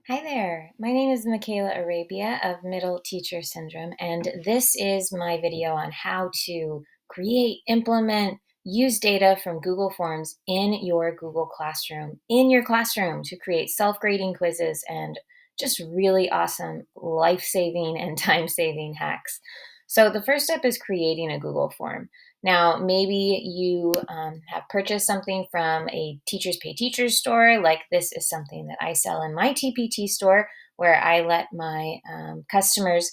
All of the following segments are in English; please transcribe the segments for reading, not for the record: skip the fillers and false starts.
Hi there, my name is Michaela Arabia of Middle Teacher Syndrome, and this is my video on how to create, implement, use data from Google Forms in your Google Classroom, to create self-grading quizzes and just really awesome life-saving and time-saving hacks. So the first step is creating a Google form. Now, maybe you have purchased something from a Teachers Pay Teachers store, like this is something that I sell in my TPT store, where I let my customers,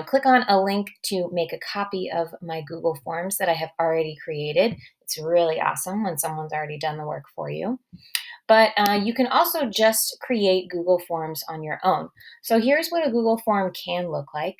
click on a link to make a copy of my Google Forms that I have already created. It's really awesome when someone's already done the work for you. But you can also just create Google Forms on your own. So here's what a Google form can look like.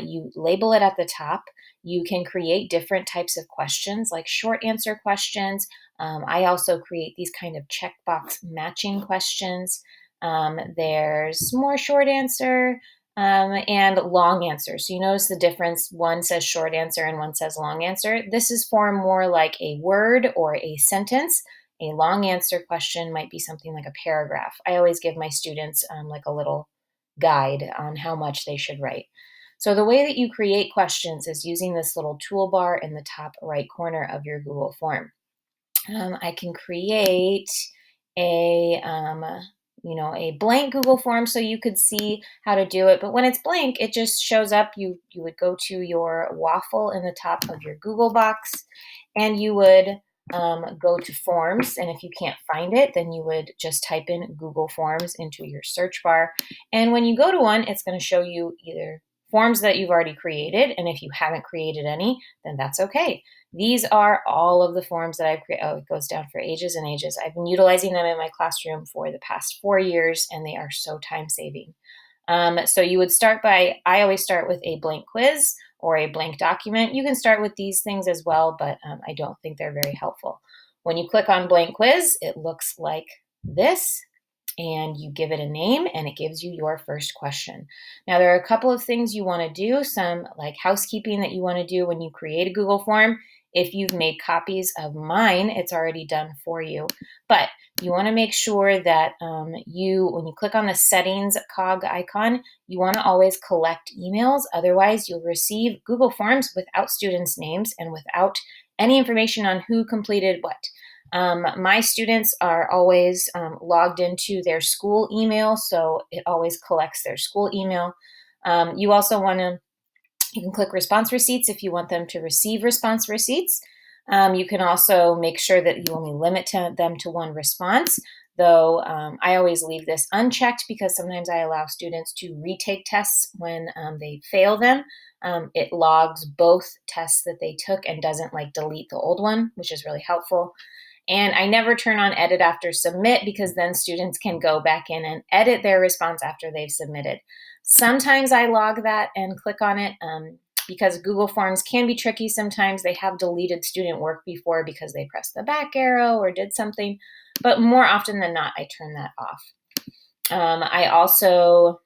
You label it at the top. You can create different types of questions, like short answer questions. I also create these kind of checkbox matching questions. There's more short answer and long answer. So you notice the difference. One says short answer and one says long answer. This is for more like a word or a sentence. A long answer question might be something like a paragraph. I always give my students like a little guide on how much they should write. So the way that you create questions is using this little toolbar in the top right corner of your Google form. I can create a a blank Google form so you could see how to do it. But when it's blank, it just shows up. You would go to your waffle in the top of your Google box, and you would go to Forms. And if you can't find it, then you would just type in Google Forms into your search bar. And when you go to one, it's going to show you either forms that you've already created, and if you haven't created any, then that's okay. These are all of the forms that I've created. Oh, it goes down for ages and ages. I've been utilizing them in my classroom for the past 4 years, and they are so time saving. So you would start by, I always start with a blank quiz or a blank document. You can start with these things as well, but I don't think they're very helpful. When you click on blank quiz, it looks like this, and you give it a name and it gives you your first question. Now, there are a couple of things you want to do, some like housekeeping that you want to do when you create a Google form. If you've made copies of mine, it's already done for you. But you want to make sure that when you click on the settings cog icon, you want to always collect emails. Otherwise, you'll receive Google Forms without students' names and without any information on who completed what. My students are always logged into their school email, so it always collects their school email. You also want to, you can click response receipts if you want them to receive response receipts. You can also make sure that you only limit them to one response, though I always leave this unchecked because sometimes I allow students to retake tests when they fail them. It logs both tests that they took and doesn't like delete the old one, which is really helpful. And I never turn on edit after submit because then students can go back in and edit their response after they've submitted. Sometimes I log that and click on it because Google Forms can be tricky sometimes. They have deleted student work before because they pressed the back arrow or did something, but more often than not, I turn that off. I also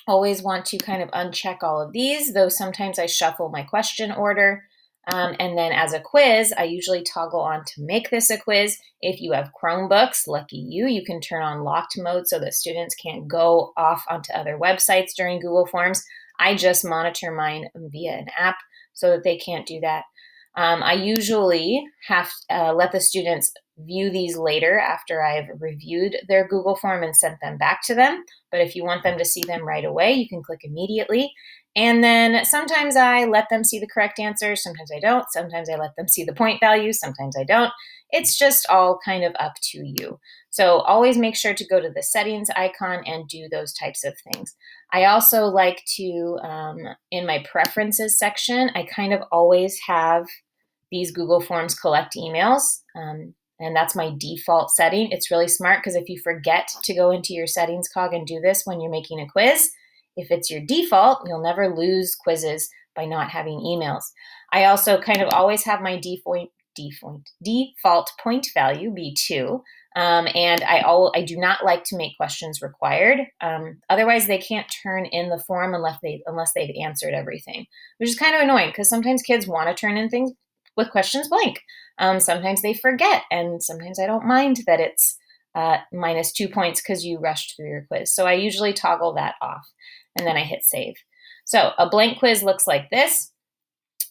always want to kind of uncheck all of these, though sometimes I shuffle my question order. And then as a quiz, I usually toggle on to make this a quiz. If you have Chromebooks, lucky you, you can turn on locked mode so that students can't go off onto other websites during Google Forms. I just monitor mine via an app so that they can't do that. I usually have let the students view these later after I've reviewed their Google form and sent them back to them. But if you want them to see them right away, you can click immediately. And then sometimes I let them see the correct answer. Sometimes I don't. Sometimes I let them see the point value. Sometimes I don't. It's just all kind of up to you. So always make sure to go to the settings icon and do those types of things. I also like to, in my preferences section, I kind of always have these Google Forms collect emails. And that's my default setting. It's really smart because if you forget to go into your settings cog and do this when you're making a quiz, if it's your default, you'll never lose quizzes by not having emails. I also kind of always have my default point value be 2. And I do not like to make questions required. Otherwise, they can't turn in the form unless they've answered everything, which is kind of annoying because sometimes kids want to turn in things with questions blank. Sometimes they forget, and sometimes I don't mind that it's minus 2 points because you rushed through your quiz. So I usually toggle that off, and then I hit save. So a blank quiz looks like this.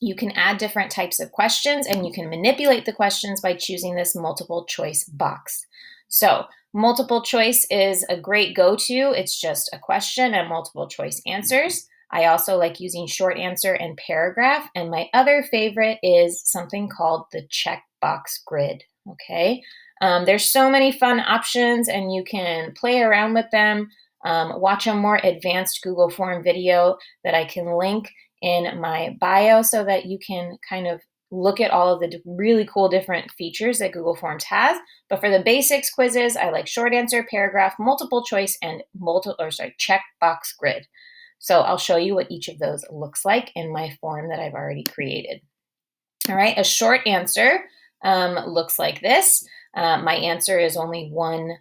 You can add different types of questions, and you can manipulate the questions by choosing this multiple choice box. So multiple choice is a great go-to. It's just a question and multiple choice answers. I also like using short answer and paragraph. And my other favorite is something called the checkbox grid. Okay. There's so many fun options, and you can play around with them. Watch a more advanced Google Form video that I can link in my bio so that you can kind of look at all of the really cool different features that Google Forms has. But for the basics quizzes, I like short answer, paragraph, multiple choice, and checkbox grid. So I'll show you what each of those looks like in my form that I've already created. All right, a short answer looks like this. My answer is only one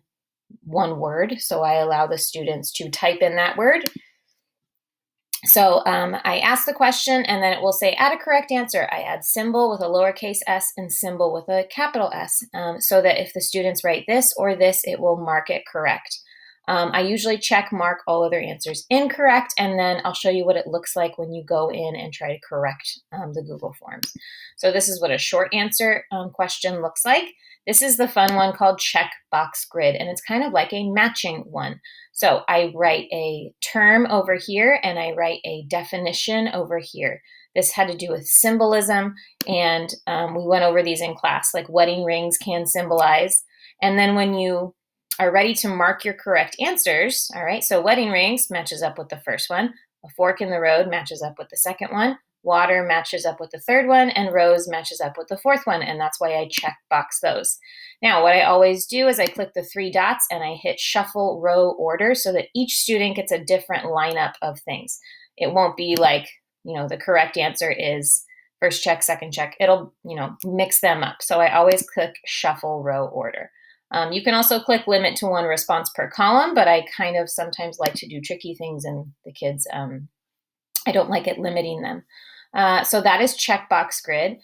word, so I allow the students to type in that word. So I ask the question, and then it will say, add a correct answer. I add symbol with a lowercase s and symbol with a capital S, so that if the students write this or this, it will mark it correct. I usually check mark all other answers incorrect, and then I'll show you what it looks like when you go in and try to correct the Google Forms. So this is what a short answer question looks like. This is the fun one called checkbox grid, and it's kind of like a matching one. So I write a term over here, and I write a definition over here. This had to do with symbolism, and we went over these in class, like wedding rings can symbolize. And then when you are ready to mark your correct answers, all right, so wedding rings matches up with the first one, a fork in the road matches up with the second one, water matches up with the third one, and rose matches up with the fourth one, and that's why I check box those. Now, what I always do is I click the 3 dots and I hit shuffle row order so that each student gets a different lineup of things. It won't be like, the correct answer is first check, second check. It'll, mix them up. So I always click shuffle row order. You can also click limit to 1 response per column, but I kind of sometimes like to do tricky things, and the kids, I don't like it limiting them. So that is checkbox grid.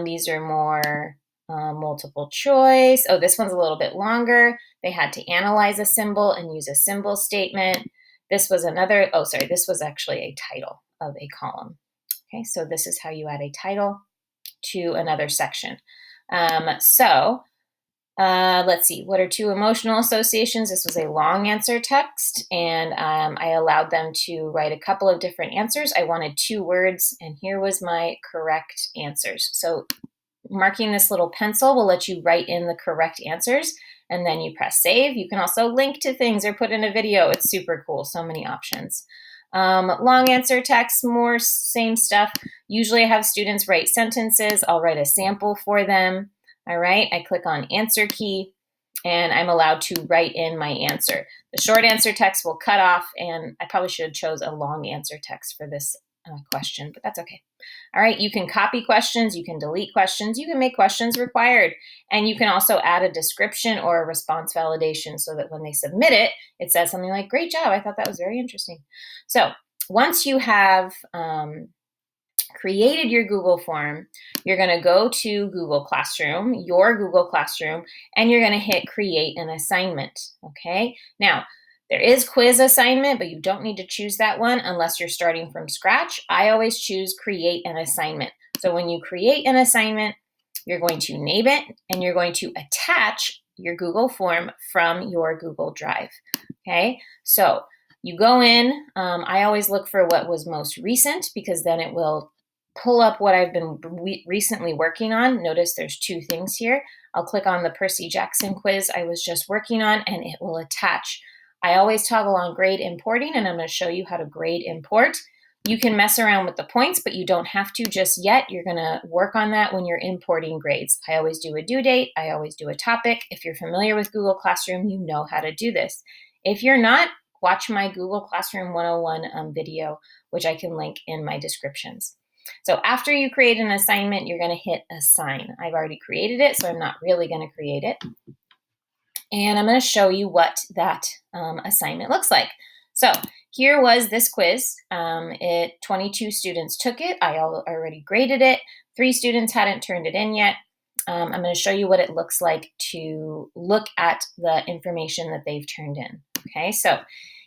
These are more multiple choice. Oh, this one's a little bit longer. They had to analyze a symbol and use a symbol statement. This was this was actually a title of a column. Okay, so this is how you add a title to another section. Let's see, what are 2 emotional associations? This was a long answer text, and I allowed them to write a couple of different answers. I wanted 2 words, and here was my correct answers. So marking this little pencil will let you write in the correct answers, and then you press save. You can also link to things or put in a video. It's super cool, so many options. Long answer text, more same stuff. Usually I have students write sentences. I'll write a sample for them. All right, I click on answer key, and I'm allowed to write in my answer. The short answer text will cut off, and I probably should have chose a long answer text for this question, but that's okay. All right, you can copy questions, you can delete questions, you can make questions required, and you can also add a description or a response validation so that when they submit it, it says something like, great job, I thought that was very interesting. So once you have created your Google form, you're going to go to Google Classroom, your Google Classroom, and you're going to hit create an assignment. Okay. Now, there is quiz assignment, but you don't need to choose that one unless you're starting from scratch. I always choose create an assignment. So when you create an assignment, you're going to name it, and you're going to attach your Google form from your Google Drive. Okay. So you go in, I always look for what was most recent, because then it will pull up what I've been recently working on. Notice there's 2 things here. I'll click on the Percy Jackson quiz I was just working on, and it will attach. I always toggle on grade importing, and I'm going to show you how to grade import. You can mess around with the points, but you don't have to just yet. You're going to work on that when you're importing grades. I always do a due date. I always do a topic. If you're familiar with Google Classroom, you know how to do this. If you're not, watch my Google Classroom 101 video, which I can link in my descriptions. So after you create an assignment, you're going to hit assign. I've already created it, so I'm not really going to create it. And I'm going to show you what that assignment looks like. So here was this quiz. 22 students took it. I already graded it. 3 students hadn't turned it in yet. I'm going to show you what it looks like to look at the information that they've turned in. Okay, so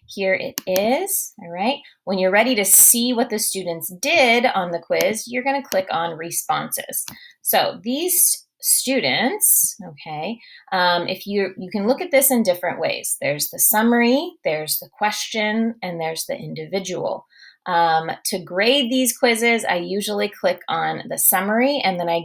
here it is. All right, when you're ready to see what the students did on the quiz, you're going to click on responses. So these students, okay, if you can look at this in different ways. There's the summary, there's the question, and there's the individual. To grade these quizzes, I usually click on the summary, and then I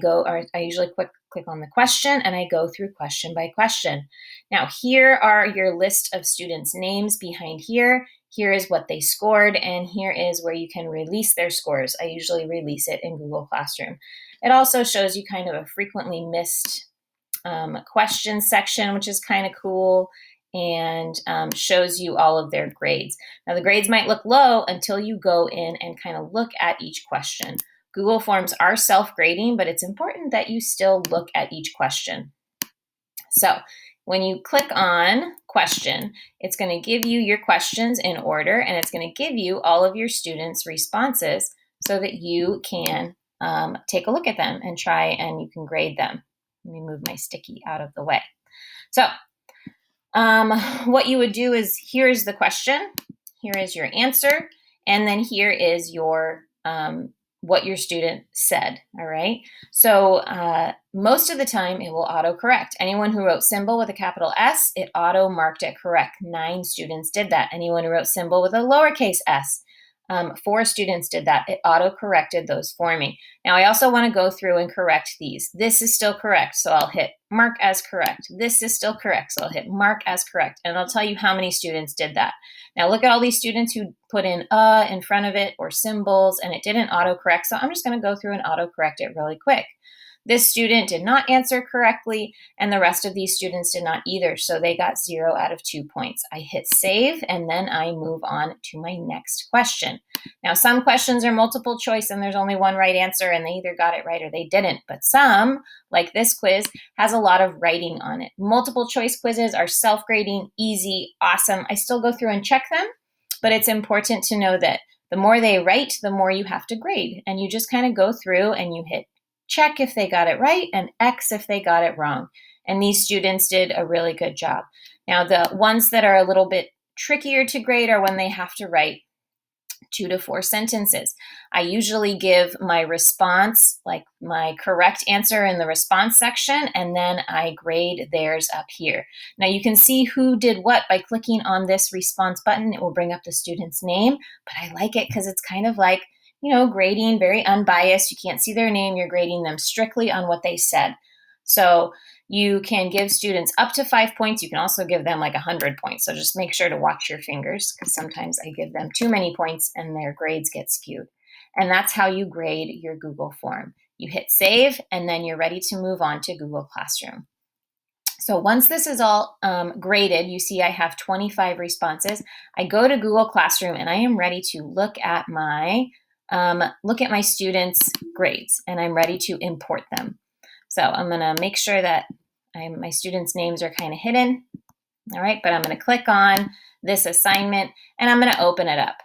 usually click on the question, and I go through question by question. Now, here are your list of students' names behind here. Here is what they scored, and here is where you can release their scores. I usually release it in Google Classroom. It also shows you kind of a frequently missed question section, which is kind of cool, and shows you all of their grades. Now, the grades might look low until you go in and kind of look at each question. Google Forms are self-grading, but it's important that you still look at each question. So when you click on question, it's going to give you your questions in order, and it's going to give you all of your students' responses so that you can take a look at them and try and you can grade them. Let me move my sticky out of the way. So what you would do is, here's the question, here is your answer, and then here is your what your student said. All right, so most of the time it will autocorrect. Anyone who wrote symbol with a capital S, it auto marked it correct. 9 students did that. Anyone who wrote symbol with a lowercase s, 4 students did that. It auto-corrected those for me. Now, I also want to go through and correct these. This is still correct, so I'll hit mark as correct. This is still correct, so I'll hit mark as correct, and I'll tell you how many students did that. Now, look at all these students who put in front of it or symbols, and it didn't auto-correct, so I'm just going to go through and auto-correct it really quick. This student did not answer correctly, and the rest of these students did not either, so they got 0 out of 2 points. I hit save, and then I move on to my next question. Now, some questions are multiple choice, and there's only one right answer, and they either got it right or they didn't. But some, like this quiz, has a lot of writing on it. Multiple choice quizzes are self-grading, easy, awesome. I still go through and check them, but it's important to know that the more they write, the more you have to grade. And you just kind of go through and you hit check if they got it right and X if they got it wrong. And these students did a really good job. Now, the ones that are a little bit trickier to grade are when they have to write 2 to 4 sentences. I usually give my response, like my correct answer in the response section, and then I grade theirs up here. Now you can see who did what by clicking on this response button. It will bring up the student's name, but I like it because it's kind of like, you know, grading, very unbiased. You can't see their name. You're grading them strictly on what they said. So you can give students up to 5 points. You can also give them like 100 points. So just make sure to watch your fingers, because sometimes I give them too many points and their grades get skewed. And that's how you grade your Google form. You hit save, and then you're ready to move on to Google Classroom. So once this is all graded, you see I have 25 responses. I go to Google Classroom and I am ready to look at my students' grades, and I'm ready to import them. So I'm going to make sure that my students' names are kind of hidden. All right, but I'm going to click on this assignment and I'm going to open it up.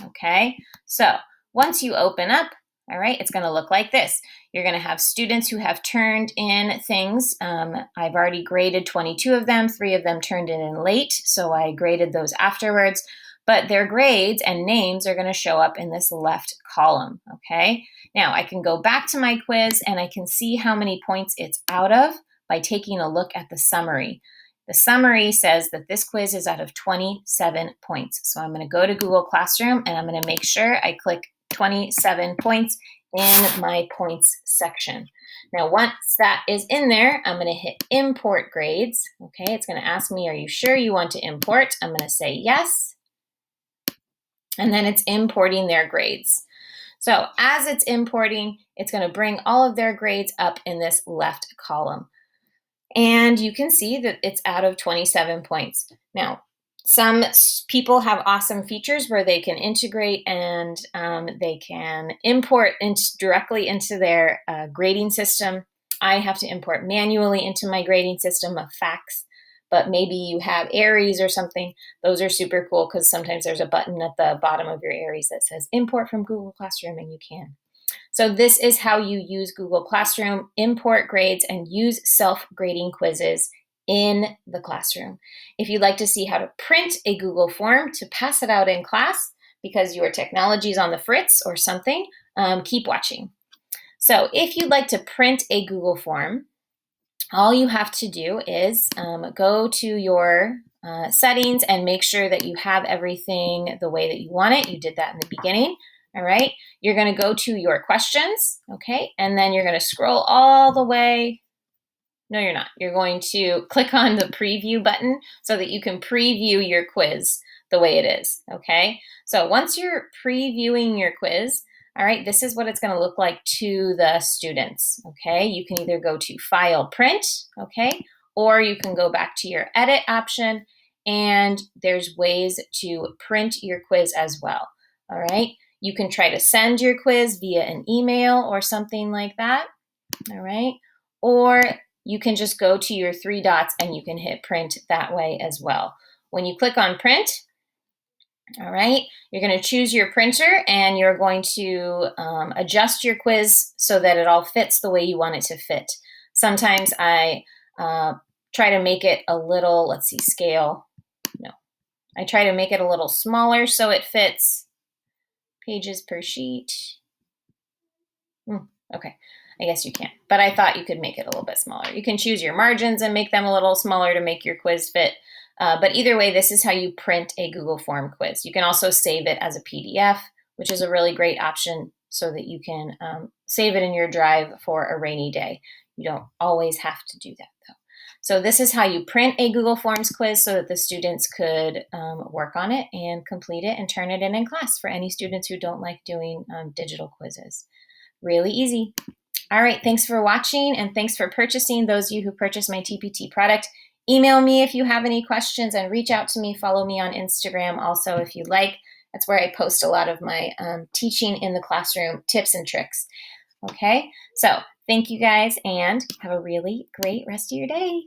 Okay, so once you open up, all right, it's going to look like this. You're going to have students who have turned in things. I've already graded 22 of them. 3 of them turned in late, so I graded those afterwards. But their grades and names are going to show up in this left column, okay? Now, I can go back to my quiz and I can see how many points it's out of by taking a look at the summary. The summary says that this quiz is out of 27 points. So I'm going to go to Google Classroom and I'm going to make sure I click 27 points in my points section. Now, once that is in there, I'm going to hit import grades. Okay, it's going to ask me, are you sure you want to import? I'm going to say yes. And then it's importing their grades. So as it's importing, it's going to bring all of their grades up in this left column. And you can see that it's out of 27 points. Now, some people have awesome features where they can integrate and they can import directly into their grading system. I have to import manually into my grading system of facts, but maybe you have Aries or something. Those are super cool because sometimes there's a button at the bottom of your Aries that says import from Google Classroom, and you can. So this is how you use Google Classroom, import grades, and use self-grading quizzes in the classroom. If you'd like to see how to print a Google form to pass it out in class because your technology is on the fritz or something, keep watching. So if you'd like to print a Google form, all you have to do is go to your settings and make sure that you have everything the way that you want it. You did that in the beginning. All right. You're going to go to your questions. Okay. And then you're going to scroll all the way. No, you're not. You're going to click on the preview button so that you can preview your quiz the way it is. Okay. So once you're previewing your quiz, all right, this is what it's going to look like to the students, okay? You can either go to File, Print, okay? Or you can go back to your Edit option, and there's ways to print your quiz as well, all right? You can try to send your quiz via an email or something like that, all right? Or you can just go to your 3 dots and you can hit Print that way as well. When you click on Print, all right, you're going to choose your printer and you're going to adjust your quiz so that it all fits the way you want it to fit. Sometimes I try to make it a little, let's see, scale. No, I try to make it a little smaller so it fits pages per sheet. Okay, I guess you can't, but I thought you could make it a little bit smaller. You can choose your margins and make them a little smaller to make your quiz fit. But either way, this is how you print a Google Form quiz. You can also save it as a PDF, which is a really great option so that you can save it in your drive for a rainy day. You don't always have to do that though. So this is how you print a Google Forms quiz so that the students could work on it and complete it and turn it in class for any students who don't like doing digital quizzes. Really easy. All right, thanks for watching and thanks for purchasing. Those of you who purchased my TPT product, email me if you have any questions and reach out to me. Follow me on Instagram also if you like. That's where I post a lot of my teaching in the classroom tips and tricks. Okay, so thank you guys and have a really great rest of your day.